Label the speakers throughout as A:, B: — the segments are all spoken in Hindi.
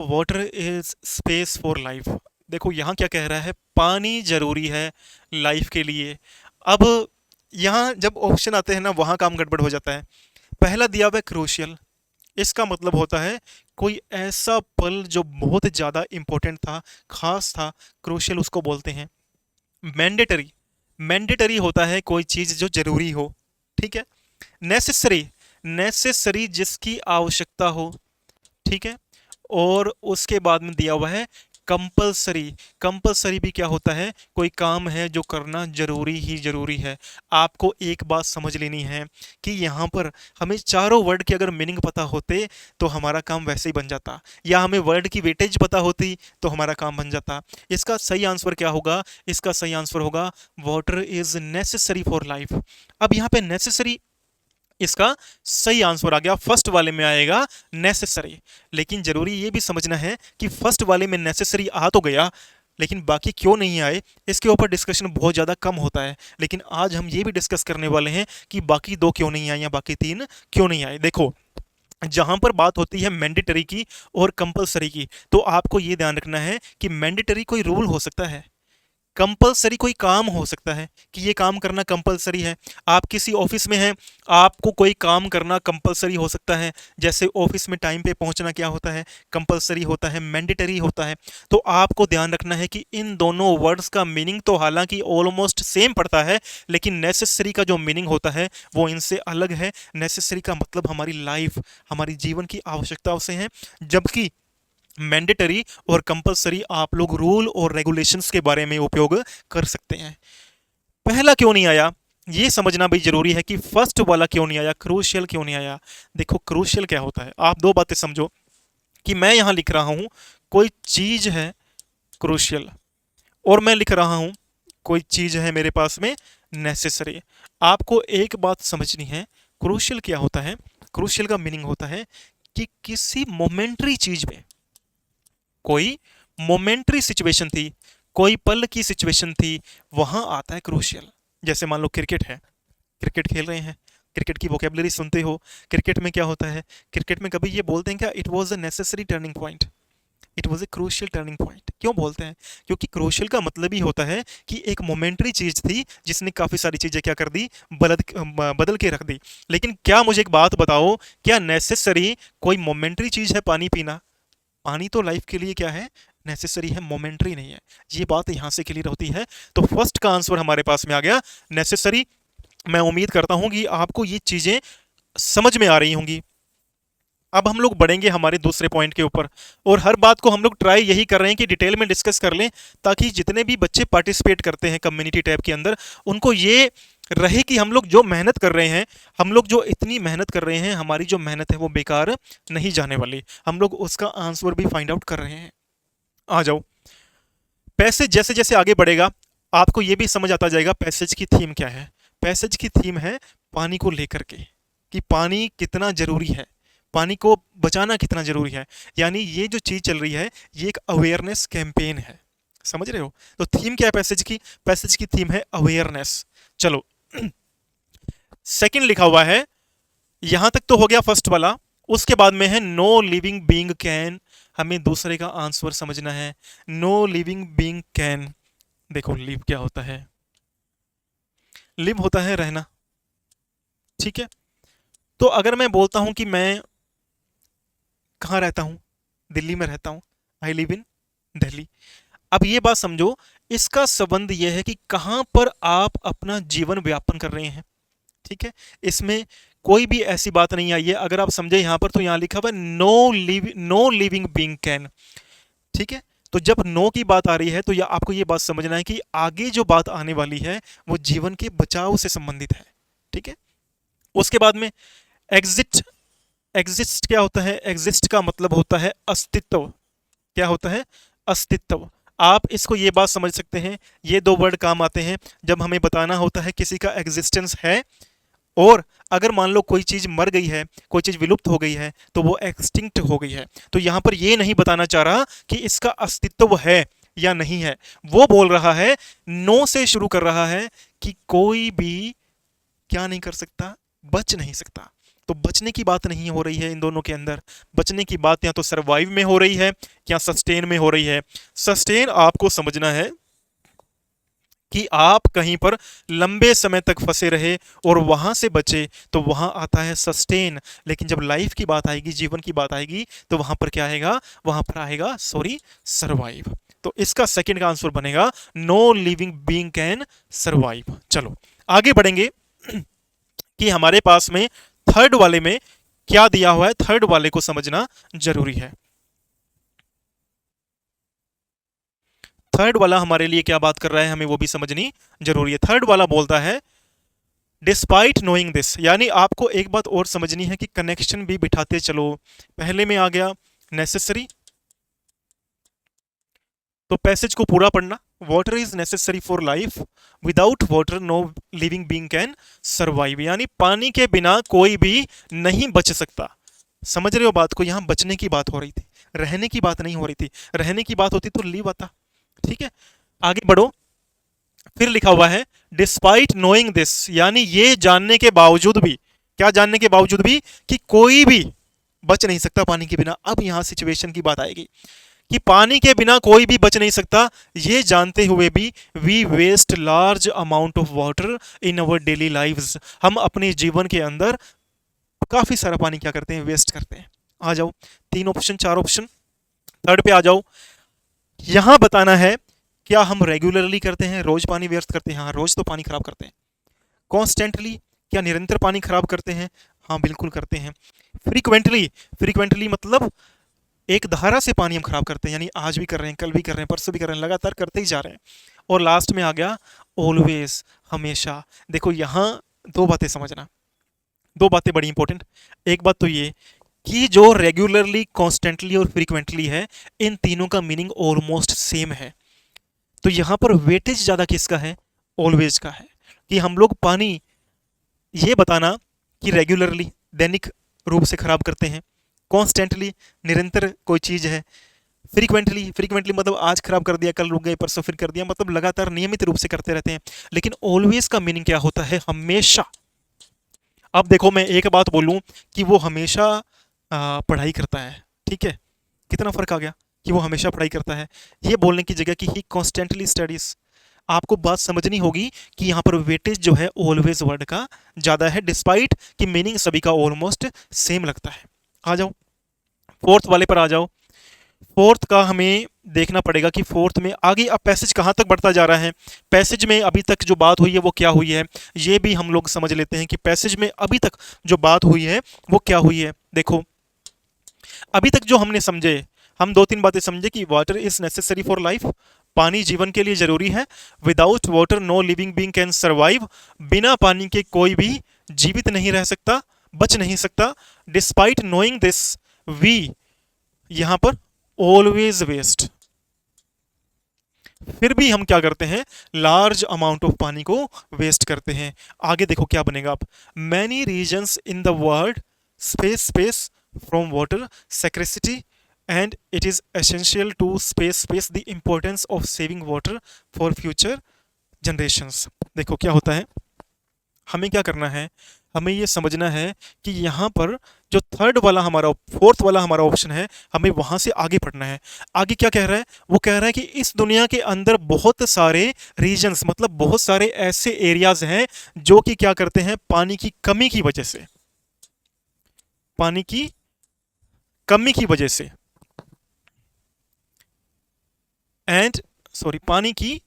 A: Water is space for life. देखो यहाँ क्या कह रहा है, पानी जरूरी है लाइफ के लिए। अब यहाँ जब ऑप्शन आते हैं ना, वहाँ काम गड़बड़ हो जाता है। पहला दिया हुआ है क्रूशियल, इसका मतलब होता है कोई ऐसा पल जो बहुत ज़्यादा इंपॉर्टेंट था, खास था, क्रूशियल उसको बोलते हैं। मैंडेटरी, मैंडेटरी होता है कोई चीज़ जो जरूरी हो, ठीक है। नेसेसरी, नेसेसरी जिसकी आवश्यकता हो, ठीक है। और उसके बाद में दिया हुआ है कंपलसरी। कंपलसरी भी क्या होता है, कोई काम है जो करना जरूरी ही जरूरी है। आपको एक बात समझ लेनी है कि यहाँ पर हमें चारों वर्ड के अगर मीनिंग पता होते तो हमारा काम वैसे ही बन जाता, या हमें वर्ड की वेटेज पता होती तो हमारा काम बन जाता। इसका सही आंसर क्या होगा, इसका सही आंसर होगा water is necessary for life. अब यहाँ पे नेसेसरी, इसका सही आंसर आ गया, फर्स्ट वाले में आएगा नेसेसरी। लेकिन जरूरी ये भी समझना है कि फर्स्ट वाले में नेसेसरी आ तो गया, लेकिन बाकी क्यों नहीं आए, इसके ऊपर डिस्कशन बहुत ज़्यादा कम होता है। लेकिन आज हम ये भी डिस्कस करने वाले हैं कि बाकी दो क्यों नहीं आए या बाकी तीन क्यों नहीं आए। देखो, जहां पर बात होती है मैंडेटरी की और कंपलसरी की, तो आपको ये ध्यान रखना है कि मैंडेटरी कोई रूल हो सकता है, कंपलसरी कोई काम हो सकता है कि ये काम करना कंपलसरी है। आप किसी ऑफिस में हैं, आपको कोई काम करना कंपलसरी हो सकता है। जैसे ऑफिस में टाइम पे पहुंचना क्या होता है, कंपलसरी होता है, मैंडेटरी होता है। तो आपको ध्यान रखना है कि इन दोनों वर्ड्स का मीनिंग तो हालांकि ऑलमोस्ट सेम पड़ता है, लेकिन नेसेसरी का जो मीनिंग होता है वो इनसे अलग है। नेसेसरी का मतलब हमारी लाइफ, हमारी जीवन की आवश्यकताओं से है, जबकि मैंडेटरी और कंपलसरी आप लोग रूल और रेगुलेशंस के बारे में उपयोग कर सकते हैं। पहला क्यों नहीं आया, ये समझना भी जरूरी है कि फर्स्ट वाला क्यों नहीं आया, क्रूशियल क्यों नहीं आया। देखो क्रूशियल क्या होता है, आप दो बातें समझो कि मैं यहां लिख रहा हूं कोई चीज है क्रूशियल, और मैं लिख रहा हूं कोई चीज है मेरे पास में नेसेसरी। आपको एक बात समझनी है, क्रूशियल क्या होता है। क्रूशियल का मीनिंग होता है कि किसी मोमेंट्री चीज में, कोई मोमेंट्री सिचुएशन थी, कोई पल की सिचुएशन थी, वहां आता है क्रूशियल। जैसे मान लो क्रिकेट है, क्रिकेट खेल रहे हैं, क्रिकेट की वोकेबलरी सुनते हो। क्रिकेट में क्या होता है, क्रिकेट में कभी ये बोलते हैं क्या, it was a necessary turning point, it was a crucial turning point. क्यों बोलते हैं, क्योंकि क्रूशियल का मतलब ही होता है कि एक मोमेंट्री चीज थी जिसने काफी सारी चीजें क्या कर दी, बदल के रख दी। लेकिन क्या मुझे एक बात बताओ, क्या नेसेसरी कोई मोमेंट्री चीज है पानी पीना? पानी तो लाइफ के लिए क्या है, नेसेसरी है, मोमेंट्री नहीं है। ये बात यहां से क्लियर होती है। तो फर्स्ट का आंसर हमारे पास में आ गया नेसेसरी। मैं उम्मीद करता हूं कि आपको ये चीजें समझ में आ रही होंगी। अब हम लोग बढ़ेंगे हमारे दूसरे पॉइंट के ऊपर, और हर बात को हम लोग ट्राई यही कर रहे हैं कि डिटेल में डिस्कस कर लें, ताकि जितने भी बच्चे पार्टिसिपेट करते हैं कम्युनिटी टैब के अंदर, उनको ये रहे कि हम लोग जो मेहनत कर रहे हैं, हम लोग जो इतनी मेहनत कर रहे हैं, हमारी जो मेहनत है वो बेकार नहीं जाने वाली। हम लोग उसका आंसर भी फाइंड आउट कर रहे हैं। आ जाओ, पैसेज जैसे जैसे आगे बढ़ेगा आपको ये भी समझ आता जाएगा पैसेज की थीम क्या है। पैसेज की थीम है पानी को लेकर के, कि पानी कितना जरूरी है, पानी को बचाना कितना जरूरी है। यानी ये जो चीज चल रही है ये एक अवेयरनेस कैंपेन है, समझ रहे हो। तो थीम क्या है पैसेज की, पैसेज की थीम है अवेयरनेस। चलो सेकंड लिखा हुआ है, यहां तक तो हो गया फर्स्ट वाला। उसके बाद में है नो लिविंग बीइंग कैन, हमें दूसरे का आंसर समझना है। नो लिविंग बीइंग कैन, देखो लिव क्या होता है, लिव होता है रहना, ठीक है। तो अगर मैं बोलता हूं कि मैं कहाँ रहता हूं, दिल्ली में रहता हूं, आई लिव इन दिल्ली। अब ये बात समझो, इसका संबंध यह है कि कहां पर आप अपना जीवन व्यापन कर रहे हैं, ठीक है। इसमें कोई भी ऐसी बात नहीं आई है। अगर आप समझे यहां पर, तो यहां लिखा हुआ है नो लिविंग बीइंग कैन, ठीक है। तो जब नो की बात आ रही है तो आपको ये बात समझना है कि आगे जो बात आने वाली है वो जीवन के बचाव से संबंधित है, ठीक है। उसके बाद में एग्जिट, एग्जिस्ट क्या होता है, एग्जिस्ट का मतलब होता है अस्तित्व। क्या होता है, अस्तित्व। आप इसको ये बात समझ सकते हैं, ये दो वर्ड काम आते हैं जब हमें बताना होता है किसी का एग्जिस्टेंस है, और अगर मान लो कोई चीज मर गई है, कोई चीज विलुप्त हो गई है, तो वो एक्सटिंक्ट हो गई है। तो यहां पर ये नहीं बताना चाह रहा कि इसका अस्तित्व है या नहीं है, वो बोल रहा है, नो से शुरू कर रहा है कि कोई भी क्या नहीं कर सकता, बच नहीं सकता। तो बचने की बात नहीं हो रही है इन दोनों के अंदर। बचने की बात या तो सर्वाइव में हो रही है या सस्टेन में हो रही है। सस्टेन आपको समझना है कि आप कहीं पर लंबे समय तक फंसे रहे और वहां से बचे, तो वहां आता है सस्टेन। लेकिन जब लाइफ की बात आएगी, जीवन की बात आएगी, तो वहां पर क्या आएगा? वहां पर आएगा सॉरी सर्वाइव। तो इसका सेकंड का आंसर बनेगा no living being can survive. चलो आगे बढ़ेंगे कि हमारे पास में थर्ड वाले में क्या दिया हुआ है, थर्ड वाले को समझना जरूरी है। थर्ड वाला हमारे लिए क्या बात कर रहा है, हमें वो भी समझनी जरूरी है। थर्ड वाला बोलता है डिस्पाइट नोइंग दिस, यानी आपको एक बात और समझनी है कि कनेक्शन भी बिठाते चलो। पहले में आ गया नेसेसरी, तो पैसेज को पूरा पढ़ना। Water is necessary for life, without water no living being can survive, यानी पानी के बिना कोई भी नहीं बच सकता। समझ रहे हो बात को? यहां बचने की बात हो रही थी, रहने की बात नहीं हो रही थी। रहने की बात होती तो लिव आता। ठीक है, आगे बढ़ो। फिर लिखा हुआ है डिस्पाइट नोइंग दिस, यानी ये जानने के बावजूद भी, क्या जानने के बावजूद भी, कि कोई भी बच नहीं सकता पानी के बिना। अब यहां सिचुएशन की बात आएगी कि पानी के बिना कोई भी बच नहीं सकता। ये जानते हुए भी we waste large amount of water in our daily lives, हम अपने जीवन के अंदर काफी सारा पानी क्या करते हैं? वेस्ट करते हैं। आ जाओ, तीन ऑप्शन, चार ऑप्शन, थर्ड पे आ जाओ। यहां बताना है क्या हम रेगुलरली करते हैं, रोज पानी व्यर्थ करते हैं? हाँ, रोज तो पानी खराब करते हैं। कॉन्स्टेंटली, क्या निरंतर पानी खराब करते हैं? हाँ बिल्कुल करते हैं। फ्रीक्वेंटली, फ्रीक्वेंटली मतलब एक धारा से पानी हम खराब करते हैं, यानी आज भी कर रहे हैं, कल भी कर रहे हैं, परसों भी कर रहे हैं, लगातार करते ही जा रहे हैं। और लास्ट में आ गया ऑलवेज, हमेशा। देखो यहां दो बातें समझना, दो बातें बड़ी इंपॉर्टेंट। एक बात तो ये कि जो रेगुलरली, कॉन्स्टेंटली और फ्रीक्वेंटली है, इन तीनों का मीनिंग ऑलमोस्ट सेम है। तो यहां पर वेटेज ज्यादा किसका है? ऑलवेज का है। कि हम लोग पानी, ये बताना कि रेगुलरली, दैनिक रूप से खराब करते हैं, कॉन्स्टेंटली, निरंतर कोई चीज है, फ्रीक्वेंटली, फ्रीक्वेंटली मतलब आज खराब कर दिया, कल रुक गए, परसों फिर कर दिया, मतलब लगातार नियमित रूप से करते रहते हैं। लेकिन ऑलवेज का मीनिंग क्या होता है? हमेशा। अब देखो मैं एक बात बोलूं कि वो हमेशा पढ़ाई करता है, ठीक है, कितना फर्क आ गया कि वो हमेशा पढ़ाई करता है, ये बोलने की जगह कि ही कॉन्स्टेंटली स्टडीज। आपको बात समझनी होगी कि यहाँ पर वेटेज जो है ऑलवेज वर्ड का ज्यादा है, डिस्पाइट कि मीनिंग सभी का ऑलमोस्ट सेम लगता है। आ जाओ फोर्थ वाले पर आ जाओ। फोर्थ का हमें देखना पड़ेगा कि फोर्थ में आगे अब पैसेज कहाँ तक बढ़ता जा रहा है। पैसेज में अभी तक जो बात हुई है वो क्या हुई है, ये भी हम लोग समझ लेते हैं कि पैसेज में अभी तक जो बात हुई है वो क्या हुई है। देखो अभी तक जो हमने समझे, हम दो तीन बातें समझे कि water is necessary for life, पानी जीवन के लिए जरूरी है। Without water no living being can survive, बिना पानी के कोई भी जीवित नहीं रह सकता, बच नहीं सकता। डिस्पाइट नोइंग दिस वी, यहां पर ऑलवेज वेस्ट, फिर भी हम क्या करते हैं? लार्ज अमाउंट ऑफ पानी को वेस्ट करते हैं। आगे देखो क्या बनेगा। आप many reasons in the world space space from water scarcity and it is essential to space space the importance of saving water for future generations. देखो क्या होता है, हमें क्या करना है, हमें ये समझना है कि यहाँ पर जो थर्ड वाला हमारा, फोर्थ वाला हमारा ऑप्शन है, हमें वहां से आगे पढ़ना है। आगे क्या कह रहा है? वो कह रहा है कि इस दुनिया के अंदर बहुत सारे रीजन्स, मतलब बहुत सारे ऐसे एरियाज हैं जो कि क्या करते हैं, पानी की कमी की वजह से, पानी की कमी की वजह से एंड सॉरी पानी की,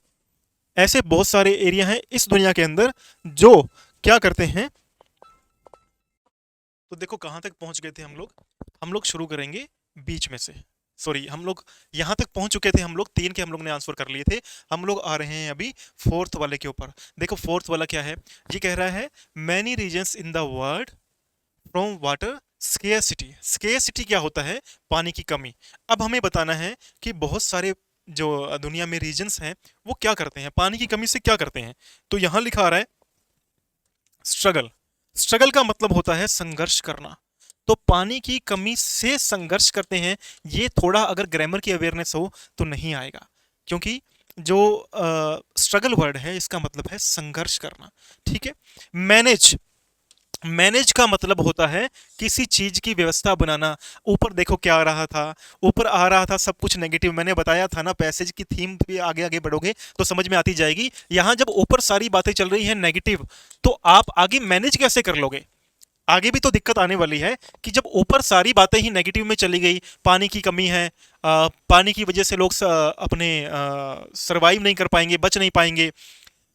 A: ऐसे बहुत सारे एरिया हैं इस दुनिया के अंदर जो क्या करते हैं। तो देखो कहां तक पहुंच गए थे हम लोग शुरू करेंगे बीच में से। सॉरी, हम लोग यहां तक पहुंच चुके थे, हम लोग तीन के हम लोग ने आंसर कर लिए थे। हम लोग आ रहे हैं अभी फोर्थ वाले के ऊपर। देखो फोर्थ वाला क्या है, ये कह रहा है many reasons in the world from water scarcity. Scarcity क्या होता है? पानी की कमी। अब हमें बताना है कि बहुत सारे जो दुनिया में रीजन्स हैं वो क्या करते हैं, पानी की कमी से क्या करते हैं। तो यहां लिखा आ रहा है स्ट्रगल। स्ट्रगल का मतलब होता है संघर्ष करना। तो पानी की कमी से संघर्ष करते हैं, ये थोड़ा अगर ग्रामर की अवेयरनेस हो तो नहीं आएगा, क्योंकि जो स्ट्रगल वर्ड है इसका मतलब है संघर्ष करना। ठीक है, मैनेज, मैनेज का मतलब होता है किसी चीज की व्यवस्था बनाना। ऊपर देखो क्या आ रहा था, ऊपर आ रहा था सब कुछ नेगेटिव। मैंने बताया था ना, पैसेज की थीम पे आगे आगे बढ़ोगे तो समझ में आती जाएगी। यहां जब ऊपर सारी बातें चल रही हैं नेगेटिव, तो आप आगे मैनेज कैसे कर लोगे? आगे भी तो दिक्कत आने वाली है कि जब ऊपर सारी बातें ही नेगेटिव में चली गई, पानी की कमी है, पानी की वजह से लोग अपने सरवाइव नहीं कर पाएंगे, बच नहीं पाएंगे,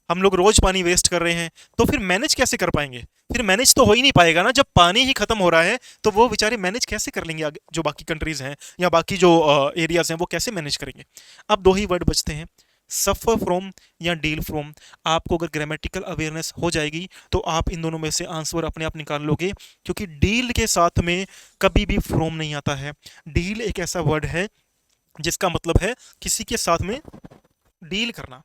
A: हम लोग रोज पानी वेस्ट कर रहे हैं, तो फिर मैनेज कैसे कर पाएंगे? फिर मैनेज तो हो ही नहीं पाएगा ना, जब पानी ही खत्म हो रहा है तो वो बेचारे मैनेज कैसे कर लेंगे? आगे जो बाकी कंट्रीज हैं या बाकी जो एरियाज हैं वो कैसे मैनेज करेंगे? अब दो ही वर्ड बचते हैं, सफ़र फ्रॉम या डील फ्रॉम। आपको अगर ग्रामेटिकल अवेयरनेस हो जाएगी तो आप इन दोनों में से आंसर अपने आप निकाल लोगे, क्योंकि डील के साथ में कभी भी फ्रॉम नहीं आता है। डील एक ऐसा वर्ड है जिसका मतलब है किसी के साथ में डील करना।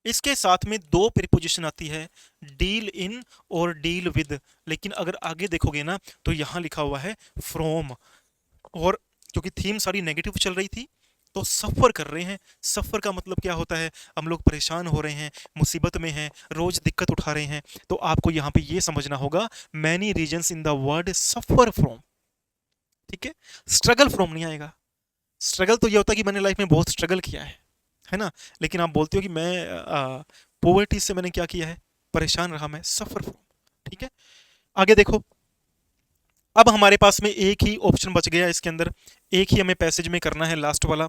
A: इसके साथ में दो प्रीपोजिशन आती है, डील इन और डील विद। लेकिन अगर आगे देखोगे ना तो यहाँ लिखा हुआ है फ्रॉम। और क्योंकि थीम सारी नेगेटिव चल रही थी तो सफ़र कर रहे हैं। सफ़र का मतलब क्या होता है? हम लोग परेशान हो रहे हैं, मुसीबत में हैं, रोज दिक्कत उठा रहे हैं। तो आपको यहाँ पे ये समझना होगा, many reasons in the word suffer from. ठीक है, स्ट्रगल फ्रॉम नहीं आएगा। स्ट्रगल तो ये होता है कि मैंने लाइफ में बहुत स्ट्रगल किया है ना। लेकिन आप बोलते हो कि मैं पोवर्टी से मैंने क्या किया है, परेशान रहा मैं, सफ़र फ्रॉम। ठीक है, आगे देखो। अब हमारे पास में एक ही ऑप्शन बच गया इसके अंदर, एक ही हमें पैसेज में करना है, लास्ट वाला।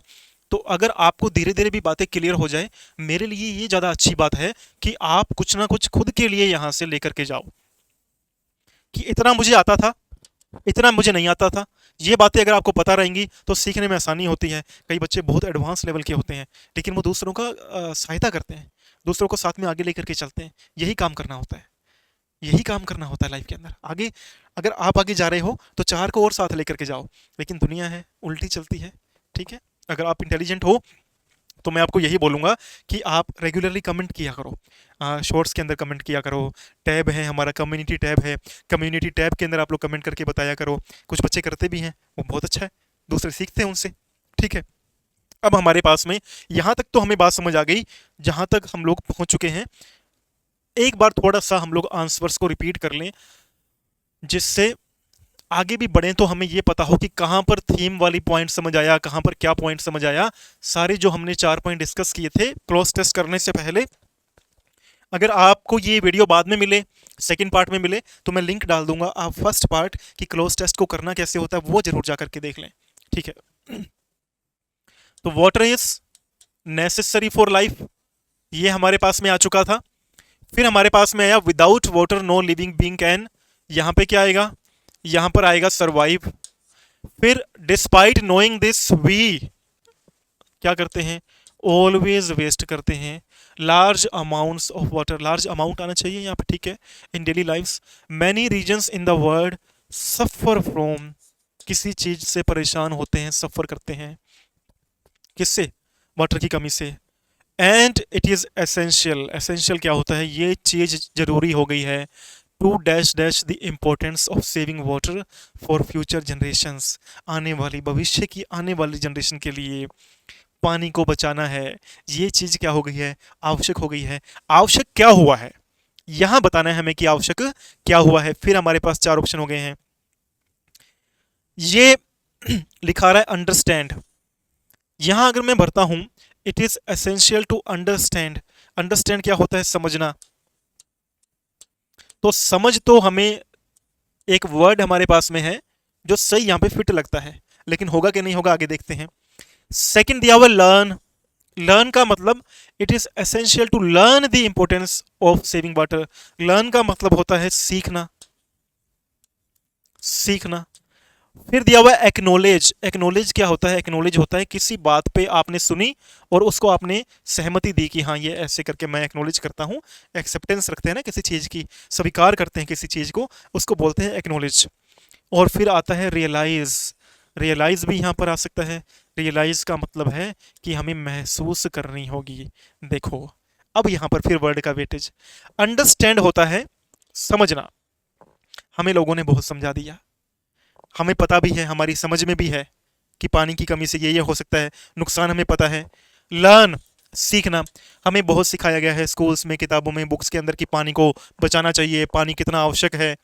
A: तो अगर आपको धीरे धीरे भी बातें क्लियर हो जाए, मेरे लिए ये ज़्यादा अच्छी बात है कि आप कुछ ना कुछ खुद के लिए यहाँ से लेकर के जाओ कि इतना मुझे आता था, इतना मुझे नहीं आता था। ये बातें अगर आपको पता रहेंगी तो सीखने में आसानी होती है। कई बच्चे बहुत एडवांस लेवल के होते हैं लेकिन वो दूसरों का सहायता करते हैं, दूसरों को साथ में आगे लेकर के चलते हैं। यही काम करना होता है, यही काम करना होता है लाइफ के अंदर। आगे अगर आप आगे जा रहे हो तो चार को और साथ लेकर के जाओ, लेकिन दुनिया है उल्टी चलती है। ठीक है, अगर आप इंटेलिजेंट हो तो मैं आपको यही बोलूँगा कि आप रेगुलरली कमेंट किया करो, शॉर्ट्स के अंदर कमेंट किया करो। टैब है हमारा, कम्युनिटी टैब है, कम्युनिटी टैब के अंदर आप लोग कमेंट करके बताया करो। कुछ बच्चे करते भी हैं, वो बहुत अच्छा है, दूसरे सीखते हैं उनसे। ठीक है, अब हमारे पास में यहाँ तक तो हमें बात समझ आ गई जहाँ तक हम लोग पहुँच चुके हैं। एक बार थोड़ा सा हम लोग आंसर्स को रिपीट कर लें, जिससे आगे भी बढ़ें तो हमें ये पता हो कि कहाँ पर थीम वाली पॉइंट समझ आया, कहाँ पर क्या पॉइंट समझ आया। सारे जो हमने 4 पॉइंट डिस्कस किए थे क्रॉस टेस्ट करने से पहले, अगर आपको ये वीडियो बाद में मिले, सेकंड पार्ट में मिले, तो मैं लिंक डाल दूंगा। आप फर्स्ट पार्ट कि क्लोज टेस्ट को करना कैसे होता है वो जरूर जा करके देख लें। ठीक है, तो water is necessary for life, ये हमारे पास में आ चुका था। फिर हमारे पास में आया without water no living being can. यहाँ पे क्या आएगा? यहाँ पर आएगा सरवाइव। फिर डिस्पाइट नोइंग दिस वी क्या करते हैं? ऑलवेज वेस्ट करते हैं large amounts of water. Large amount आना चाहिए यहाँ पे, ठीक है, in daily lifes. Many reasons in the world suffer from, किसी चीज से परेशान होते हैं, सफ़र करते हैं, किससे? वाटर की कमी से। And it is essential, essential क्या होता है? ये चीज़ ज़रूरी हो गई है to dash dash the importance of saving water for future generations. आने वाली भविष्य की आने वाली जनरेशन के लिए पानी को बचाना है। ये चीज़ क्या हो गई है? आवश्यक हो गई है। आवश्यक क्या हुआ है यहाँ बताना है हमें कि आवश्यक क्या हुआ है। फिर हमारे पास 4 ऑप्शन हो गए हैं। ये लिखा रहा है अंडरस्टैंड। यहाँ अगर मैं भरता हूँ it is essential to understand. Understand क्या होता है? समझना। तो समझ तो हमें एक वर्ड हमारे पास में है जो सही यहाँ पे फिट लगता है, लेकिन होगा कि नहीं होगा आगे देखते हैं। सेकंड दिया हुआ लर्न। लर्न का मतलब it is essential to learn the importance of saving water. Learn का मतलब होता है सीखना, सीखना। फिर दिया हुआ है एक्नोलेज। एक्नोलेज क्या होता है? एक्नोलेज होता है किसी बात पे आपने सुनी और उसको आपने सहमति दी कि हाँ ये ऐसे करके मैं एक्नोलेज करता हूँ। एक्सेप्टेंस रखते हैं ना किसी चीज़ की, स्वीकार करते हैं किसी चीज़ को, उसको बोलते हैं एक्नोलेज। और फिर आता है रियलाइज। रियलाइज भी यहाँ पर आ सकता है। रियलाइज का मतलब है कि हमें महसूस करनी होगी। देखो अब यहाँ पर फिर वर्ड का वेटेज। अंडरस्टैंड होता है समझना। हमें लोगों ने बहुत समझा दिया, हमें पता भी है, हमारी समझ में भी है कि पानी की कमी से ये हो सकता है, नुकसान हमें पता है। लर्न सीखना, हमें बहुत सिखाया गया है स्कूल्स में, किताबों में, बुक्स के अंदर कि पानी को बचाना चाहिए, पानी कितना आवश्यक है।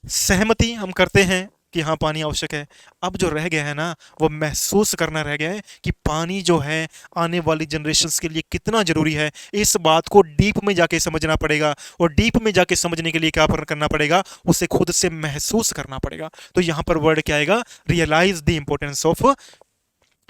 A: सहमति हम करते हैं कि हाँ पानी आवश्यक है। अब जो रह गया है ना, वो महसूस करना रह गया है कि पानी जो है आने वाली जनरेशन्स के लिए कितना ज़रूरी है। इस बात को डीप में जाके समझना पड़ेगा, और डीप में जाके समझने के लिए क्या करना पड़ेगा, उसे खुद से महसूस करना पड़ेगा। तो यहाँ पर वर्ड क्या आएगा, realise the importance of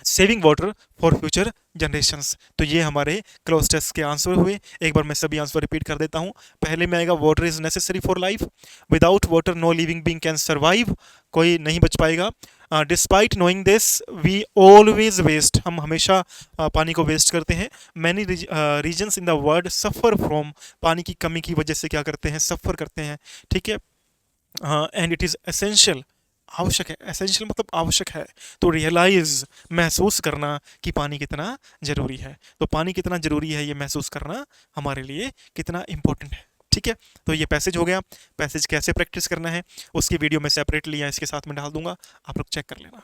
A: saving water for future generations. तो ये हमारे क्लोज टेस्ट के आंसर हुए। एक बार मैं सभी आंसर रिपीट कर देता हूँ। पहले में आएगा water is necessary for life, without water no living being can survive, कोई नहीं बच पाएगा। Despite knowing this we always waste, हम हमेशा पानी को वेस्ट करते हैं। Many reasons in the world suffer from, पानी की कमी की वजह से क्या करते हैं, सफ़र करते हैं। ठीक है। एंड इट इज़ एसेंशियल, आवश्यक है। एसेंशियल मतलब आवश्यक है। तो रियलाइज, महसूस करना कि पानी कितना ज़रूरी है। तो पानी कितना ज़रूरी है ये महसूस करना हमारे लिए कितना इम्पोर्टेंट है। ठीक है। तो ये पैसेज हो गया। पैसेज कैसे प्रैक्टिस करना है उसकी वीडियो मैं सेपरेटली या इसके साथ में डाल दूंगा, आप लोग चेक कर लेना।